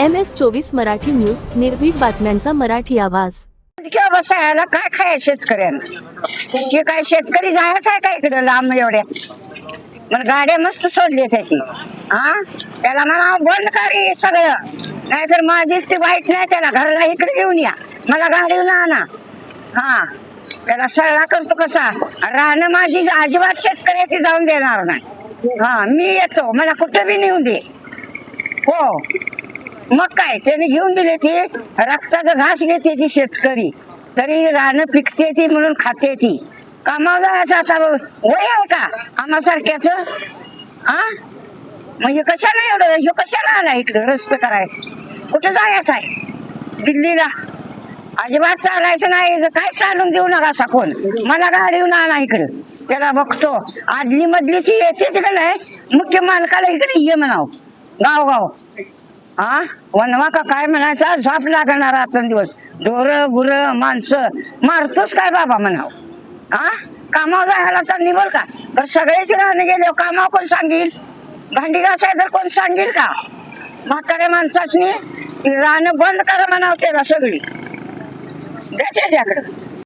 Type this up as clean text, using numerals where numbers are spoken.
MS24 Marathi news, निर्भीड बातम्यांचा मराठी आवाज. किंवा बसायला काय खाय शेतकऱ्यांना, जे काय शेतकरी जायचं आहे का इकडे लांब एवढ्या. मग गाड्या मस्त सोडली त्याची. त्याला म्हणा बंद कर हे सगळं, नाहीतर माझी ती वाईट नाही. त्याला घरला इकडे घेऊन या, मला गाडीवर आणा. त्याला सगळा करतो कसा. राहणं माझी अजिबात शेतकऱ्याची जाऊन देणार नाही. मी येतो, मला कुठं बी नेऊन दे. हो मग काय, त्याने घेऊन दिले ती रक्ताचा घास घेते ती शेतकरी, तरी रानं पिकते ती म्हणून खाते ती. कामावर जायचं आता वय आहे का आम्हासारख्याच. म्हणजे कशाला एवढं, ह्यो कशाला आला इकडं रस्ते कराय. कुठं जायचं आहे दिल्लीला, अजिबात चालायचं नाही. काय चालून देऊ नका असा कोण, मला गाडीहून आणा इकडं. त्याला बघतो आदली मधलीची येते तिकडे नाही, मुख्य मालकाला इकडे ये म्हणाव गाव गाव. वनवा का काय म्हणायचा, झोप लागणार रात्रंदिवस. ढोर गुर माणसं मारतोच काय बाबा म्हणाव. कामावर जायला चालली बोल का, तर सगळेच राहणे गेले कामावर कोण सांगेल. भांडी घासाय तर कोण सांगेल का. म्हाताऱ्या माणसाची राहणं बंद करा म्हणाव त्याला सगळी द्या त्याच्याकडं.